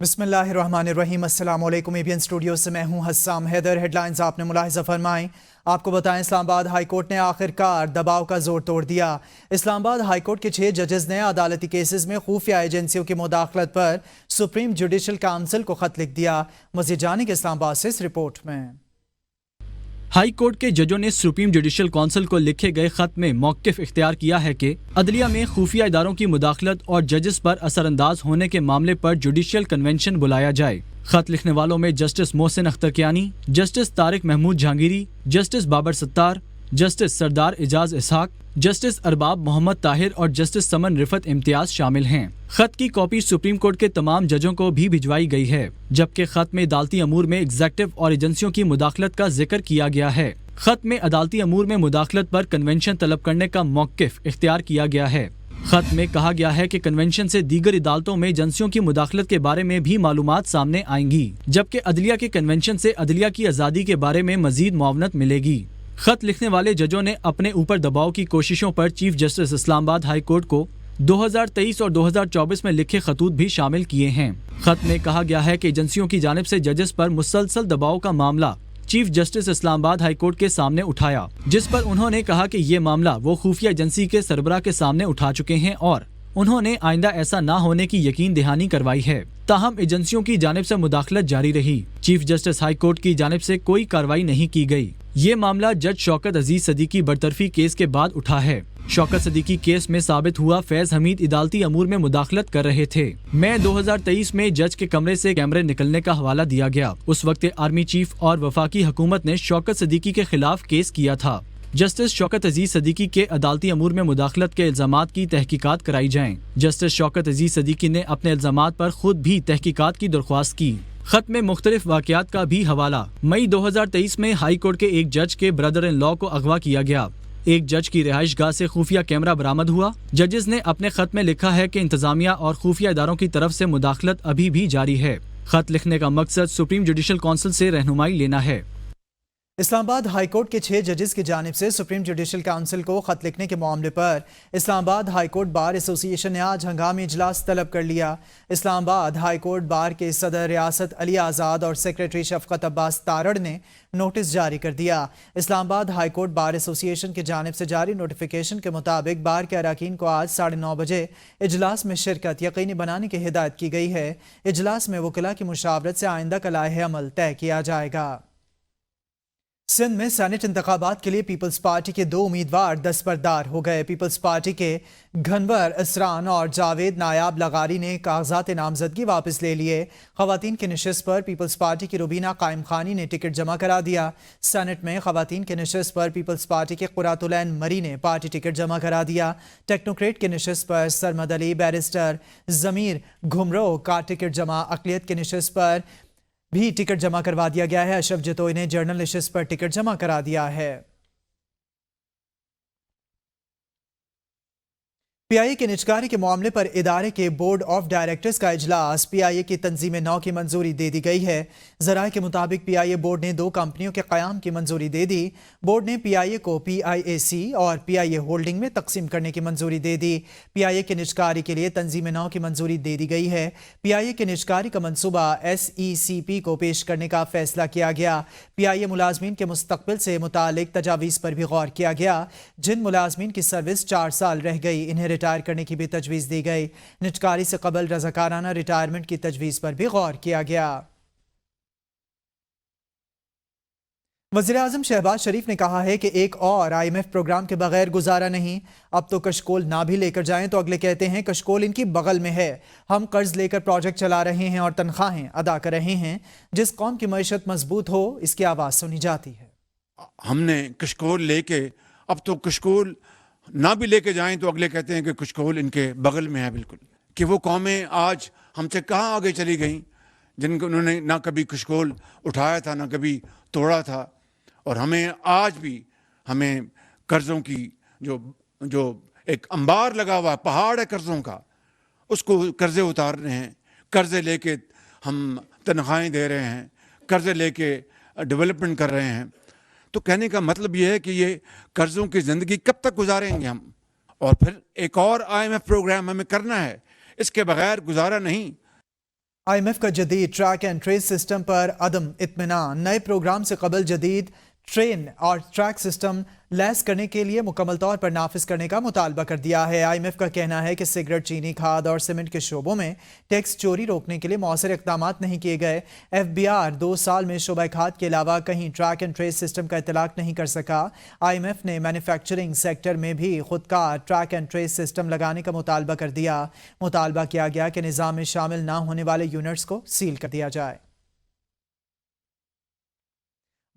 بسم اللہ الرحمن الرحیم۔ السلام علیکم۔ ABN اسٹوڈیو سے میں ہوں حسام حیدر۔ ہیڈ لائنز آپ نے ملاحظہ فرمائیں۔ آپ کو بتائیں، اسلام آباد ہائی کورٹ نے آخر کار دباؤ کا زور توڑ دیا۔ اسلام آباد ہائی کورٹ کے 6 ججز نے عدالتی کیسز میں خفیہ ایجنسیوں کی مداخلت پر سپریم جوڈیشل کونسل کو خط لکھ دیا۔ مزید جانیں کہ اسلام آباد سے اس رپورٹ میں۔ ہائی کورٹ کے ججوں نے سپریم جوڈیشل کونسل کو لکھے گئے خط میں موقف اختیار کیا ہے کہ عدلیہ میں خفیہ اداروں کی مداخلت اور ججز پر اثر انداز ہونے کے معاملے پر جوڈیشل کنونشن بلایا جائے۔ خط لکھنے والوں میں justice Mohsin Akhtar Kayani, justice Tariq Mahmood Jahangiri, justice Babar ستار، جسٹس سردار اعجاز اسحاق، جسٹس ارباب محمد طاہر اور جسٹس سمن رفت امتیاز شامل ہیں۔ خط کی کاپی سپریم کورٹ کے تمام ججوں کو بھی بھجوائی گئی ہے، جبکہ خط میں عدالتی امور میں ایگزیکٹو اور ایجنسیوں کی مداخلت کا ذکر کیا گیا ہے۔ خط میں عدالتی امور میں مداخلت پر کنونشن طلب کرنے کا موقف اختیار کیا گیا ہے۔ خط میں کہا گیا ہے کہ کنونشن سے دیگر عدالتوں میں ایجنسیوں کی مداخلت کے بارے میں بھی معلومات سامنے آئیں گی، جبکہ عدلیہ کے کنونشن سے عدلیہ کی آزادی کے بارے میں مزید معاونت ملے گی۔ خط لکھنے والے ججوں نے اپنے اوپر دباؤ کی کوششوں پر چیف جسٹس اسلام آباد ہائی کورٹ کو 2023 اور 2024 میں لکھے خطوط بھی شامل کیے ہیں۔ خط میں کہا گیا ہے کہ ایجنسیوں کی جانب سے ججز پر مسلسل دباؤ کا معاملہ چیف جسٹس اسلام آباد ہائی کورٹ کے سامنے اٹھایا، جس پر انہوں نے کہا کہ یہ معاملہ وہ خفیہ ایجنسی کے سربراہ کے سامنے اٹھا چکے ہیں اور انہوں نے آئندہ ایسا نہ ہونے کی یقین دہانی کروائی ہے۔ تاہم ایجنسیوں کی جانب سے مداخلت جاری رہی۔ چیف جسٹس ہائی کورٹ کی جانب سے کوئی کارروائی نہیں کی گئی۔ یہ معاملہ جج شوکت عزیز صدیقی برطرفی کیس کے بعد اٹھا ہے۔ شوکت صدیقی کیس میں ثابت ہوا فیض حمید عدالتی امور میں مداخلت کر رہے تھے۔ مئی 2023 میں جج کے کمرے سے کیمرے نکلنے کا حوالہ دیا گیا۔ اس وقت آرمی چیف اور وفاقی حکومت نے شوکت صدیقی کے خلاف کیس کیا تھا۔ جسٹس شوکت عزیز صدیقی کے عدالتی امور میں مداخلت کے الزامات کی تحقیقات کرائی جائیں۔ جسٹس شوکت عزیز صدیقی نے اپنے الزامات پر خود بھی تحقیقات کی درخواست کی۔ خط میں مختلف واقعات کا بھی حوالہ۔ مئی 2023 میں ہائی کورٹ کے ایک جج کے بردر ان لا کو اغوا کیا گیا۔ ایک جج کی رہائش گاہ سے خفیہ کیمرہ برآمد ہوا۔ ججز نے اپنے خط میں لکھا ہے کہ انتظامیہ اور خفیہ اداروں کی طرف سے مداخلت ابھی بھی جاری ہے۔ خط لکھنے کا مقصد سپریم جوڈیشل کونسل سے رہنمائی لینا ہے۔ اسلام آباد ہائی کورٹ کے 6 ججز کی جانب سے سپریم جوڈیشل کونسل کو خط لکھنے کے معاملے پر اسلام آباد ہائی کورٹ بار ایسوسی ایشن نے آج ہنگامی اجلاس طلب کر لیا۔ اسلام آباد ہائی کورٹ بار کے صدر ریاست علی آزاد اور سیکریٹری شفقت عباس تارڑ نے نوٹس جاری کر دیا۔ اسلام آباد ہائی کورٹ بار ایسوسی ایشن کی جانب سے جاری نوٹیفیکیشن کے مطابق بار کے اراکین کو آج 9:30 بجے اجلاس میں شرکت یقینی بنانے کی ہدایت کی گئی ہے۔ اجلاس میں وکلاء کی مشاورت سے آئندہ کا لائحہ عمل طے کیا جائے گا۔ سندھ میں سینٹ انتخابات کے لیے پیپلز پارٹی کے 2 امیدوار دستبردار ہو گئے۔ پیپلز پارٹی کے گھنور اسران اور جاوید نایاب لغاری نے کاغذات نامزدگی واپس لے لیے۔ خواتین کی نشست پر پیپلز پارٹی کی روبینہ قائم خانی نے ٹکٹ جمع کرا دیا۔ سینٹ میں خواتین کی نشست پر پیپلز پارٹی کے قرۃ العین مری نے پارٹی ٹکٹ جمع کرا دیا۔ ٹیکنوکریٹ کی نشست پر سرمد علی بیرسٹر ضمیر گھمرو کا ٹکٹ جمع۔ اقلیت کی نشست پر بھی ٹکٹ جمع کروا دیا گیا ہے۔ اشرف جتوئی نے جرنل نشست پر ٹکٹ جمع کرا دیا ہے۔ پی آئی اے کے نجکاری کے معاملے پر ادارے کے بورڈ آف ڈائریکٹرز کا اجلاس۔ پی آئی اے کی تنظیم نو کی منظوری دے دی گئی ہے۔ ذرائع کے مطابق پی آئی اے بورڈ نے 2 کمپنیوں کے قیام کی منظوری دے دی۔ بورڈ نے پی آئی اے کو پی آئی اے سی اور پی آئی اے ہولڈنگ میں تقسیم کرنے کی منظوری دے دی۔ پی آئی اے کے نجکاری کے لیے تنظیم نو کی منظوری دے دی گئی ہے۔ پی آئی اے کے نجکاری کا منصوبہ ایس ای سی پی کو پیش کرنے کا فیصلہ کیا گیا۔ پی آئی اے ملازمین کے مستقبل سے متعلق تجاویز پر بھی غور کیا گیا۔ جن ملازمین کی سروس 4 سال رہ گئی انہیں ریٹائر کرنے کی بھی تجویز دی گئی۔ نجکاری سے قبل رضاکارانہ ریٹائرمنٹ کی تجویز پر بھی غور کیا گیا۔ وزیراعظم شہباز شریف نے کہا ہے کہ ایک اور آئی ایم ایف پروگرام کے بغیر گزارا نہیں۔ اب تو کشکول نہ بھی لے کر جائیں تو اگلے کہتے ہیں کشکول ان کی بغل میں ہے۔ ہم قرض لے کر پروجیکٹ چلا رہے ہیں اور تنخواہیں ادا کر رہے ہیں۔ جس قوم کی معیشت مضبوط ہو اس کی آواز سنی جاتی ہے۔ ہم نے کشکول لے کے اب تو کشکول نہ بھی لے کے جائیں تو اگلے کہتے ہیں کہ کشکول ان کے بغل میں ہے۔ بالکل کہ وہ قومیں آج ہم سے کہاں آگے چلی گئیں جن کو انہوں نے نہ کبھی کشکول اٹھایا تھا نہ کبھی توڑا تھا، اور ہمیں آج بھی ہمیں قرضوں کی جو ایک انبار لگا ہوا پہاڑ ہے قرضوں کا، اس کو قرضے اتار رہے ہیں۔ قرضے لے کے ہم تنخواہیں دے رہے ہیں، قرضے لے کے ڈیولپمنٹ کر رہے ہیں۔ تو کہنے کا مطلب یہ ہے کہ یہ قرضوں کی زندگی کب تک گزاریں گے ہم، اور پھر ایک اور آئی ایم ایف پروگرام ہمیں کرنا ہے، اس کے بغیر گزارا نہیں۔ IMF का जदीद ट्रैक एंड ट्रेस सिस्टम पर अदम इत्मीनान, नए प्रोग्राम से कबल जदीद ट्रेन और ट्रैक सिस्टम लैस करने के लिए मुकम्मल तौर पर नाफिज करने का मुतालबा कर दिया है। IMF का कहना है कि सिगरेट, चीनी, खाद और सीमेंट के शोबों में टैक्स चोरी रोकने के लिए मौसर इक़दाम नहीं किए गए। FBR 2 साल में शोबा खाद के अलावा कहीं ट्रैक एंड ट्रेस सिस्टम का इतलाक नहीं कर सका। IMF ने मैन्युफैक्चरिंग सेक्टर में भी खुदकार ट्रैक एंड ट्रेस सिस्टम लगाने का मुतालबा कर दिया। मुतालबा किया गया कि निज़ाम में शामिल ना होने वाले यूनिट्स को सील कर दिया जाए।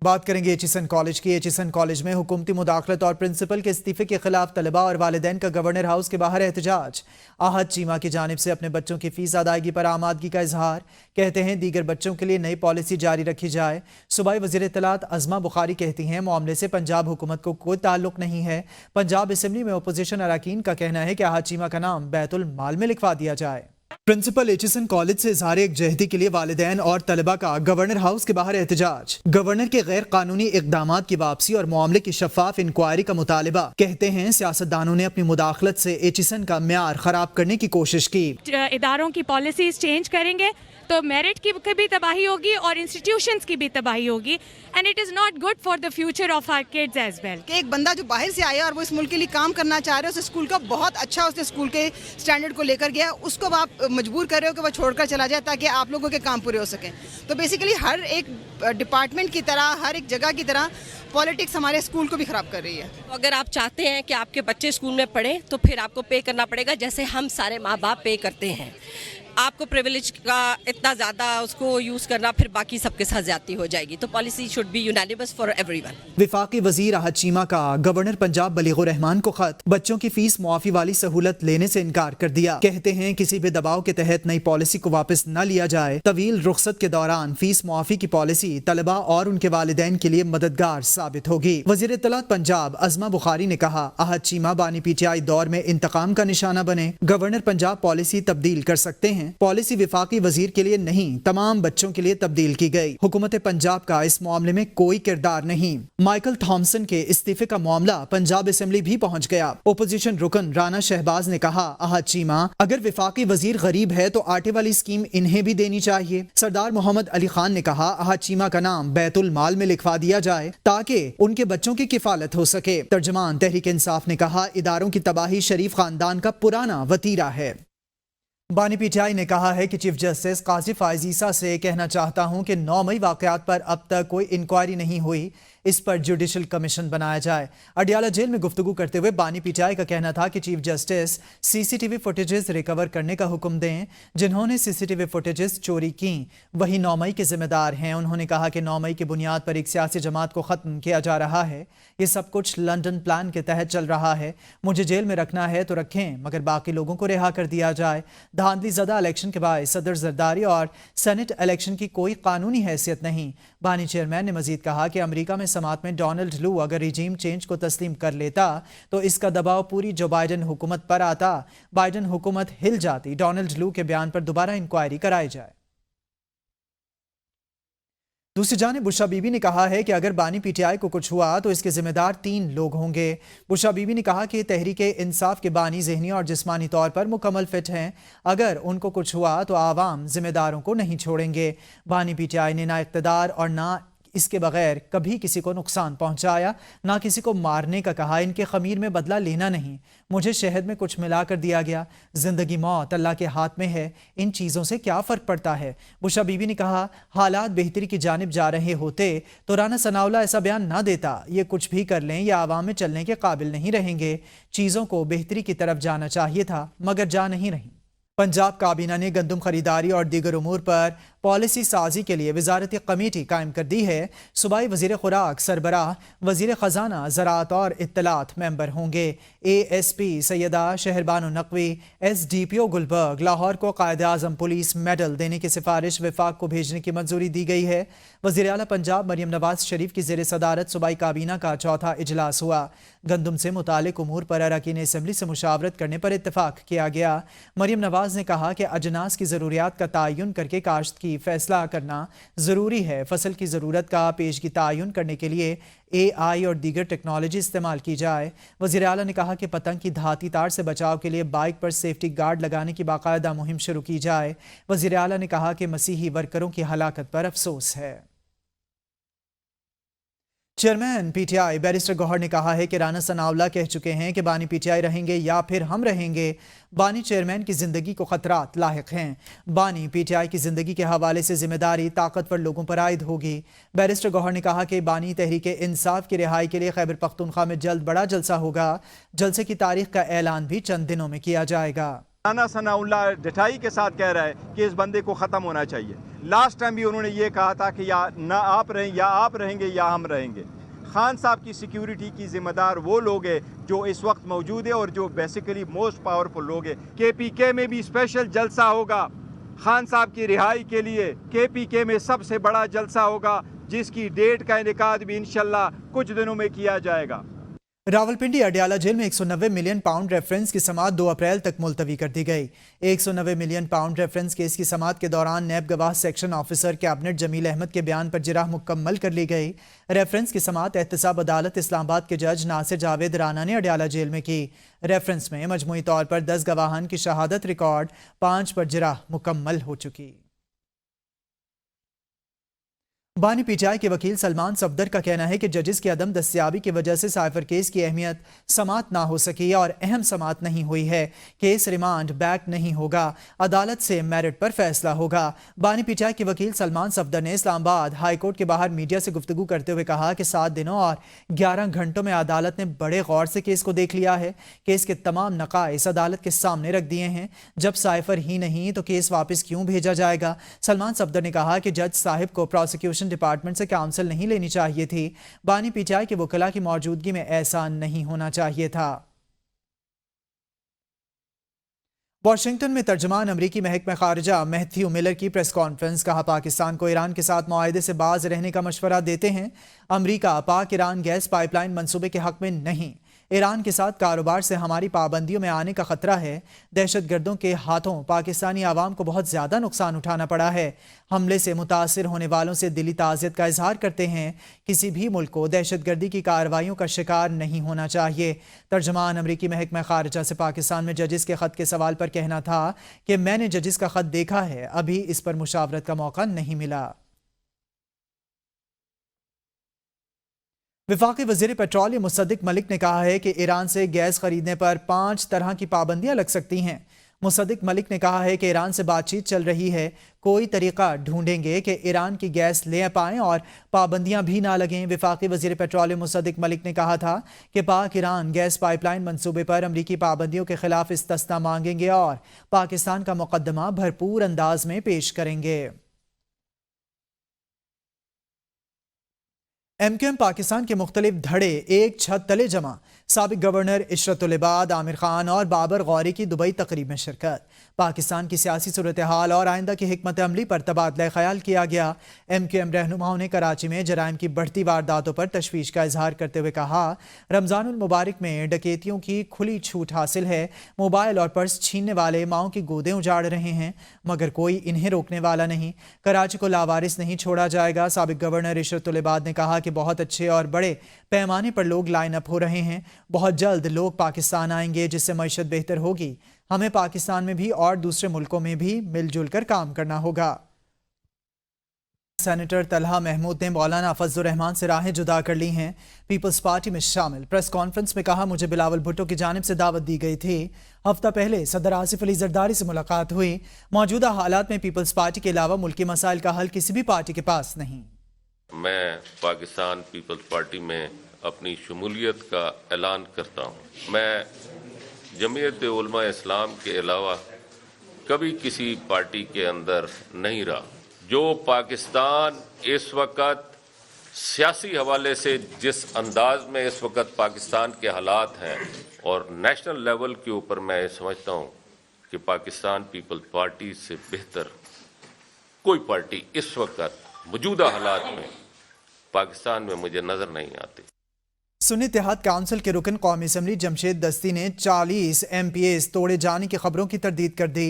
बात करेंगे एचिसन कॉलेज की। एचिसन कॉलेज में हुकूमती मुदाखलत और प्रिंसिपल के इस्तीफे के खिलाफ तलबा और वालिदैन का गवर्नर हाउस के बाहर एहतजाज। आहद चीमा की जानिब से अपने बच्चों की फीस अदायगी पर आमादगी का इजहार। कहते हैं दीगर बच्चों के लिए नई पॉलिसी जारी रखी जाए। सूबाई वज़ीर इत्तलात अज़मा बुखारी कहती हैं मामले से पंजाब हुकूमत को कोई ताल्लुक नहीं है। पंजाब असम्बली में अपोजिशन अरकान का कहना है कि आहद चीमा का नाम बैतुल माल में लिखवा दिया जाए। प्रिंसिपल एचिसन कॉलेज से इजहार एकजहती के लिए वालिदैन और तलबा का गवर्नर हाउस के बाहर एहतजाज। गवर्नर के गैर कानूनी इकदामात की वापसी और मामले की शफाफ इंक्वायरी का मुतालिबा। कहते हैं सियासतदानों ने अपनी मुदाखलत से एचिसन का म्यार खराब करने की कोशिश की। इदारों की पॉलिसीज चेंज करेंगे तो मेरिट की भी तबाही होगी और इंस्टीट्यूशंस की भी तबाही होगी, and it is not good for the future of our kids as well. कि एक बंदा जो बाहर से आया और वो इस मुल्क के लिए काम करना चाह रहे हो, उस स्कूल का बहुत अच्छा उसने स्कूल के स्टैंडर्ड को लेकर गया, उसको आप मजबूर कर रहे हो कि वो छोड़कर चला जाए ताकि आप लोगों के काम पूरे हो सकें। तो बेसिकली हर एक डिपार्टमेंट की तरह, हर एक जगह की तरह पॉलिटिक्स हमारे स्कूल को भी ख़राब कर रही है। अगर आप चाहते हैं कि आपके बच्चे स्कूल में पढ़ें तो फिर आपको पे करना पड़ेगा जैसे हम सारे माँ बाप पे करते हैं। आपको प्रिविलेज का इतना ज़्यादा उसको यूज़ करना फिर बाकी सबके साथ ज़्यादती हो जाएगी। तो policy should be unanimous for everyone. विफाकी वजीर आहद चीमा का गवर्नर पंजाब बलीगुर रहमान को खत। बच्चों की फीस मुआफी वाली सहूलत लेने से इनकार कर दिया। कहते हैं किसी भी दबाव के तहत नई पॉलिसी को वापस न लिया जाए। तवील रुखसत के दौरान फीस मुआफी की पॉलिसी तलबा और उनके वालिदैन के लिए मददगार साबित होगी। वजीर इत्तलात पंजाब अज़मा बुखारी ने कहा आहद चीमा बानी PTI दौर में इंतकाम का निशाना बने। गवर्नर पंजाब पॉलिसी तब्दील कर सकते हैं। पॉलिसी विफाकी वजीर के लिए नहीं, तमाम बच्चों के लिए तब्दील की गई। हुकूमत पंजाब का इस मामले में कोई किरदार नहीं। माइकल थॉमसन के इस्तीफे का मामला पंजाब असेंबली भी पहुंच गया। ओपोजिशन रुकन राना शहबाज ने कहा आहद चीमा अगर विफाकी वजीर गरीब है तो आटे वाली स्कीम इन्हें भी देनी चाहिए। सरदार मोहम्मद अली खान ने कहा आहद चीमा का नाम बैतुल माल में लिखवा दिया जाए ताकि उनके बच्चों की किफालत हो सके। तर्जमान तहरीक इंसाफ ने कहा इदारों की तबाही शरीफ खानदान का पुराना वतीरा है। बानी PTI ने कहा है कि चीफ जस्टिस काजी फायज ईसा से कहना चाहता हूं कि 9 मई वाकयात पर अब तक कोई इंक्वायरी नहीं हुई, इस पर जुडिशल कमीशन बनाया जाए। अडियाला जेल में गुफ्तगू करते हुए बानी PTI का कहना था कि chief justice CCTV footages recover करने का हुक्म दें। जिन्होंने CCTV फुटेजेस चोरी की वही 9 मई के जिम्मेदार हैं। उन्होंने कहा कि 9 मई की बुनियाद पर एक सियासी जमात को ख़त्म किया जा रहा है। ये सब कुछ लंदन प्लान के तहत चल रहा है। मुझे जेल में रखना है तो रखें, मगर बाकी लोगों को रिहा कर दिया जाए। धांधली ज़दा इलेक्शन के बाद सदर जरदारी और सेनेट इलेक्शन की कोई कानूनी हैसियत नहीं। बानी चेयरमैन ने मजीद कहा कि अमेरिका में समात में डोनाल्ड लू अगर रिजीम चेंज को तस्लीम कर लेता तो इसका दबाव पूरी जो बाइडन हुकूमत पर आता। बाइडन हुकूमत हिल जाती। डोनाल्ड लू के बयान पर दोबारा इंक्वायरी कराई जाए। दूसरी जानिब बुशरा बीबी ने कहा है कि अगर बानी PTI को कुछ हुआ तो इसके जिम्मेदार 3 लोग होंगे। बुशरा बीबी ने कहा कि तहरीक इंसाफ के बानी ज़हनी और जिस्मानी तौर पर मुकम्मल फिट हैं। अगर उनको कुछ हुआ तो आवाम जिम्मेदारों को नहीं छोड़ेंगे। बानी PTI ने ना इक़्तिदार और ना इसके बगैर कभी किसी को नुकसान पहुंचाया, ना किसी को मारने का कहा। इनके खमीर में बदला लेना नहीं। मुझे शहद में कुछ मिला कर दिया गया। जिंदगी मौत अल्लाह के हाथ में है, इन चीज़ों से क्या फ़र्क पड़ता है। बुशरा बीबी ने कहा हालात बेहतरी की जानिब जा रहे होते तो राना सनाउल्लाह ऐसा बयान ना देता। ये कुछ भी कर लें या आवाम में चलने के काबिल नहीं रहेंगे। चीज़ों को बेहतरी की तरफ जाना चाहिए था मगर जा नहीं रही। पंजाब काबीना ने गंदम खरीदारी और दीगर उमूर पर पॉलिसी साजी के लिए वजारती कमेटी कायम कर दी है। सूबाई वजीर खुराक सरबराह, वजीर खजाना, ज़राअत और इत्तलात मेंबर होंगे। ASP सैयदा शहरबानो नकवी, SDPO गुलबर्ग, लाहौर को कायद आज़म पुलिस मेडल देने की सिफारिश विफाक को भेजने की मंजूरी दी गई है। वज़ीर आला पंजाब मरियम नवाज शरीफ की ज़ेर सदारत सूबाई काबीना का चौथा इजलास हुआ। गंदम से मुतालिक उमूर पर अरकान असम्बली से मुशावरत करने पर इत्तफाक किया गया। मरियम नवाज ने कहा कि अजनास की ज़रूरियात का तयन करके काश्त की की फैसला करना ज़रूरी है। फसल की ज़रूरत का पेशगी तयन करने के लिए AI और दीगर टेक्नोलॉजी इस्तेमाल की जाए। वज़ीर आला ने कहा कि पतंग की धाती तार से बचाव के लिए बाइक पर सेफ्टी गार्ड लगाने की बाकायदा मुहिम शुरू की जाए। वज़ीर आला ने कहा कि मसीही वर्करों की हलाकत पर अफसोस है। चेयरमैन PTI बैरिस्टर गौहर ने कहा है कि राना सनाउल्लाह कह चुके हैं कि बानी PTI रहेंगे या फिर हम रहेंगे। बानी चेयरमैन की जिंदगी को खतरात लाहिक हैं। बानी PTI की जिंदगी के हवाले से जिम्मेदारी ताकतवर लोगों पर आयद होगी। बैरिस्टर गौहर ने कहा कि बानी तहरीक इंसाफ की रिहाई के लिए खैबर पख्तूनख्वा में जल्द बड़ा जलसा होगा। जलसे की तारीख का ऐलान भी चंद दिनों में किया जाएगा। राना सनाउल्लाह डटाई के साथ कह रहा है कि इस बंदे को ख़त्म होना चाहिए। लास्ट टाइम भी उन्होंने ये कहा था कि या ना आप रहें या आप रहेंगे या हम रहेंगे। खान साहब की सिक्योरिटी की जिम्मेदार वो लोग हैं जो इस वक्त मौजूद है और जो बेसिकली मोस्ट पावरफुल लोग हैं। KPK में भी स्पेशल जलसा होगा खान साहब की रिहाई के लिए। KPK में सबसे बड़ा जलसा होगा जिसकी डेट का इनेकाद भी इंशाल्लाह कुछ दिनों में किया जाएगा। रावलपिंडी अडयाला जेल में 190 मिलियन पाउंड रेफरेंस की समाअत 2 अप्रैल तक मुलतवी कर दी गई। 190 मिलियन पाउंड रेफरेंस केस की समाअत के दौरान नैब गवाह section officer cabinet Jamil Ahmed के बयान पर जिरह मुकम्मल कर ली गई। रेफरेंस की समाअत एहतसाब अदालत इस्लामाबाद के जज नासिर जावेद राना ने अडयाला जेल में की। रेफरेंस में मजमूई तौर पर 10 गवाहान की शहादत रिकॉर्ड, 5 पर जिरह मुकम्मल हो चुकी। बानी PTI के वकील सलमान सफदर का कहना है कि जजेस की अदम दस्तियाबी की वजह से साइफर केस की अहमियत समाअत ना हो सकी और अहम समाअत नहीं हुई है। केस रिमांड बैक नहीं होगा, अदालत से मेरिट पर फैसला होगा। बानी PTI के वकील सलमान सफदर ने इस्लामाबाद हाई कोर्ट के बाहर मीडिया से गुफ्तगू करते हुए कहा कि 7 दिनों और 11 घंटों में अदालत ने बड़े गौर से केस को देख लिया है। केस के तमाम नकाइस अदालत के सामने रख दिए हैं। जब साइफर ही नहीं तो केस वापस क्यों भेजा जाएगा। सलमान सफदर ने कहा कि जज साहिब को प्रोसिक्यूशन डिपार्टमेंट से काउंसिल नहीं लेनी चाहिए थी। बानी PTI के वकला की मौजूदगी में ऐसा नहीं होना चाहिए था। वाशिंगटन में तर्जमान अमरीकी महकमा खारिजा मैथ्यू मिलर की प्रेस कॉन्फ्रेंस। कहा पाकिस्तान को ईरान के साथ मुआहदे से बाज रहने का मशवरा देते हैं। अमरीका पाक ईरान गैस पाइपलाइन मंसूबे के हक में नहीं। ईरान के साथ कारोबार से हमारी पाबंदियों में आने का खतरा है। दहशतगर्दों के हाथों पाकिस्तानी आवाम को बहुत ज़्यादा नुकसान उठाना पड़ा है। हमले से मुतासिर होने वालों से दिली ताज़ियत का इजहार करते हैं। किसी भी मुल्क को दहशतगर्दी की कार्रवाइयों का शिकार नहीं होना चाहिए। तर्जमान अमरीकी महकमा खारिजा से पाकिस्तान में जजिस के ख़त के सवाल पर कहना था कि मैंने जजिस का ख़त देखा है, अभी इस पर मुशावरत का मौका नहीं मिला। वफाकी वज़ीर पेट्रोलियम मुसद्दिक मलिक ने कहा है कि ईरान से गैस खरीदने पर 5 तरह की पाबंदियां लग सकती हैं। मुसद्दिक मलिक ने कहा है कि ईरान से बातचीत चल रही है, कोई तरीका ढूंढेंगे कि ईरान की गैस ले पाएं और पाबंदियां भी ना लगें। वफाकी वज़ीर पेट्रोलियम मुसद्दिक मलिक ने कहा था कि पाक ईरान गैस पाइपलाइन मंसूबे पर अमरीकी पाबंदियों के खिलाफ इस्तिस्ना मांगेंगे और पाकिस्तान का मुकदमा भरपूर अंदाज में पेश करेंगे। MQM पाकिस्तान के मुख्तलिफ धड़े एक छत तले जमा। साबिक गवर्नर इशरतुल इबाद, आमिर खान और बाबर गौरी की दुबई तकरीब में शिरकत। पाकिस्तान की सियासी सूरत हाल और आइंदा की हिकमत अमली पर तबादला ख्याल किया गया। MQM रहनुमाओं ने कराची में जराइम की बढ़ती वारदातों पर तशवीश का इजहार करते हुए कहा, रमजानुल मुबारक में डकैतियों की खुली छूट हासिल है। मोबाइल और पर्स छीनने वाले माओं की गोदें उजाड़ रहे हैं, मगर कोई इन्हें रोकने वाला नहीं। कराची को लावारिस नहीं छोड़ा जाएगा। साबिक गवर्नर इशरतुल इबाद ने कहा कि बहुत अच्छे और बड़े पैमाने पर लोग लाइन अप हो रहे हैं। बहुत जल्द लोग पाकिस्तान आएंगे जिससे मईशत बेहतर होगी। हमें पाकिस्तान में भी और दूसरे मुल्कों में भी मिलजुल कर काम करना होगा। सेनेटर तलहा महमूद ने मौलाना फजलुर रहमान से राहें जुदा कर ली हैं। पीपल्स पार्टी में शामिल प्रेस कॉन्फ्रेंस में कहा, मुझे बिलावल भुट्टो की जानिब से दावत दी गई थी। हफ्ता पहले सदर आसिफ अली जरदारी से मुलाकात हुई। मौजूदा हालात में पीपल्स पार्टी के अलावा मुल्की मसाइल का हल किसी भी पार्टी के पास नहीं। मैं पाकिस्तान पीपल्स पार्टी में अपनी शमूलियत का ऐलान करता हूँ। मैं जमीयत उलमा इस्लाम के अलावा कभी किसी पार्टी के अंदर नहीं रहा। जो पाकिस्तान इस वक्त सियासी हवाले से जिस अंदाज में इस वक्त पाकिस्तान के हालात हैं और नेशनल लेवल के ऊपर मैं समझता हूँ कि पाकिस्तान पीपल्स पार्टी से बेहतर कोई पार्टी इस वक्त मौजूदा हालात में पाकिस्तान में मुझे नज़र नहीं आती। सुन्नी इत्तेहाद काउंसिल के रुकन कौमी असम्बली जमशेद दस्ती ने 40 MPAs तोड़े जाने की खबरों की तरदीद कर दी।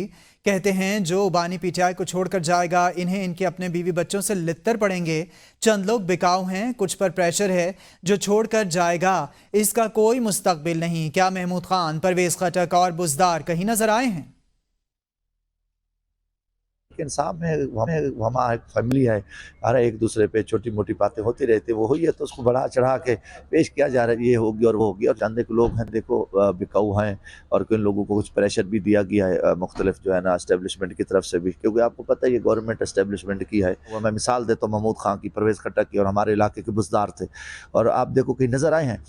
कहते हैं जो बानी PTI को छोड़कर जाएगा इन्हें इनके अपने बीवी बच्चों से लित्तर पड़ेंगे। चंद लोग बिकाऊ हैं, कुछ पर प्रेशर है, जो छोड़कर जाएगा इसका कोई मुस्तकबिल नहीं। क्या महमूद खान, परवेज खटक और बुजदार कहीं नजर आए हैं? इंसान में हमारा एक फैमिली है, हर एक दूसरे पे छोटी मोटी बातें होती रहती है, वो हुई है तो उसको बढ़ा चढ़ा के पेश किया जा रहा है, ये होगी और वो होगी। और जानने के लोग हैं, देखो बिकाऊ हैं और किन लोगों को कुछ प्रेशर भी दिया गया है मुख्तलिफ जो है ना एस्टेब्लिशमेंट की तरफ से भी, क्योंकि आपको पता है ये गवर्नमेंट एस्टेब्लिशमेंट की है। वो मैं मिसाल देता हूँ महमूद खान की, परवेज खट्टक की, और हमारे इलाके के बुजदार थे, और आप देखो कहीं नजर आए हैं।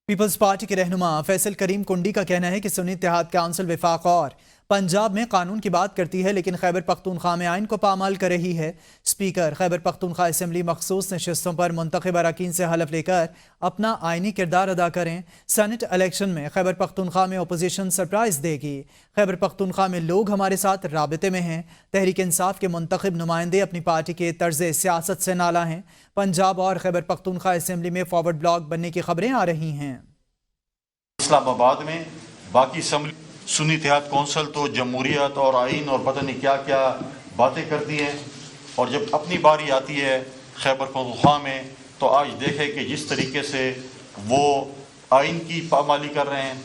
पीपल्स पार्टी के रहनुमा फैसल करीम कुंडी का कहना है कि सुन्नी इत्तेहाद काउंसिल वफाक और पंजाब में कानून की बात करती है लेकिन खैबर पख्तूनख्वा में आइन को पामाल कर रही है। स्पीकर खैबर पख्तूनख्वा असम्बली मखसूस नशस्तों पर मुंतखब अरकान से हलफ लेकर अपना आइनी किरदार अदा करें। सेनेट इलेक्शन में खैबर पख्तूनख्वा में अपोजिशन सरप्राइज देगी। खैबर पख्तूनख्वा में लोग हमारे साथ राबते में हैं। तहरीक इंसाफ के मुंतखब नुमाइंदे अपनी पार्टी के तर्ज सियासत से नाला हैं। पंजाब और खैबर पख्तूनख्वा असम्बली में फॉरवर्ड ब्लॉक बनने की खबरें आ रही हैं। इस्लामाबाद में बाकी सुन्नी इत्तेहाद कौंसिल तो जमहूरियत और आइन और पता नहीं क्या क्या बातें करती है, और जब अपनी बारी आती है खैबर पख्तूनख्वा में तो आज देखें कि जिस तरीके से वो आइन की पामाली कर रहे हैं,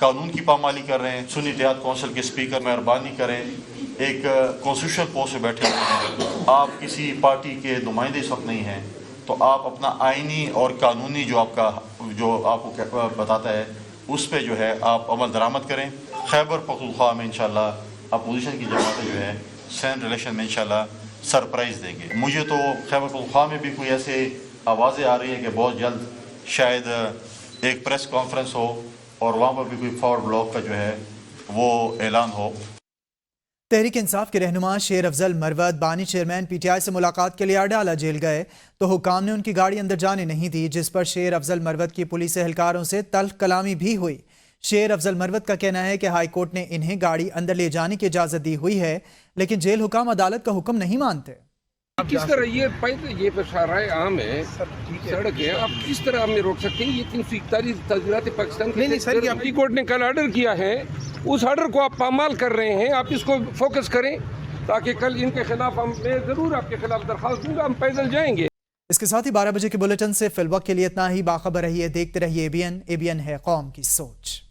कानून की पामाली कर रहे हैं। सुन्नी इत्तेहाद कौंसिल के स्पीकर मेहरबानी करें, एक कॉन्स्टिट्यूशनल पोस्ट पे बैठे हुए हैं, आप किसी पार्टी के नुमाइंदे इस वक्त नहीं हैं, तो आप अपना आइनी और कानूनी जो आपको बताता है उस पे जो है आप अमल दरामद करें। खैबर पख्तूनख्वा में इंशाल्लाह अपोजिशन की जमातें जो है सेनेट इलेक्शन में इंशाल्लाह सरप्राइज़ देंगे। मुझे तो खैबर पख्तूनख्वा में भी कोई ऐसे आवाज़ें आ रही हैं कि बहुत जल्द शायद एक प्रेस कॉन्फ्रेंस हो और वहाँ पर भी कोई फॉरवर्ड ब्लॉक का जो है वो ऐलान हो। तहरीक इंसाफ के रहनुमा शेर अफजल मरवत बानी चेयरमैन PTI से मुलाकात के लिए अडाला जेल गए तो हुकाम ने उनकी गाड़ी अंदर जाने नहीं दी, जिस पर शेर अफजल मरवत की पुलिस एहलकारों से तल्ख कलामी भी हुई। शेर अफजल मरवत का कहना है कि हाई कोर्ट ने इन्हें गाड़ी अंदर ले जाने की इजाजत दी हुई है लेकिन जेल हुकाम अदालत का हुक्म नहीं मानते। किस तरह ये पेशाराय आम है, सड़क है, आप किस तरह हमें रोक सकते हैं? ये 341 तज़वीरात पाकिस्तान नहीं सर, सुप्रीम कोर्ट ने कल ऑर्डर किया है, उस ऑर्डर को आप पामाल कर रहे हैं। आप इसको फोकस करें ताकि कल इनके खिलाफ मैं जरूर आपके खिलाफ दरखास्त दूंगा, हम पैदल जाएंगे। इसके साथ ही 12 बजे के बुलेटिन से फिल वक्त के लिए इतना ही। बाखबर रहिए, देखते रहिए ABN है कौम की सोच।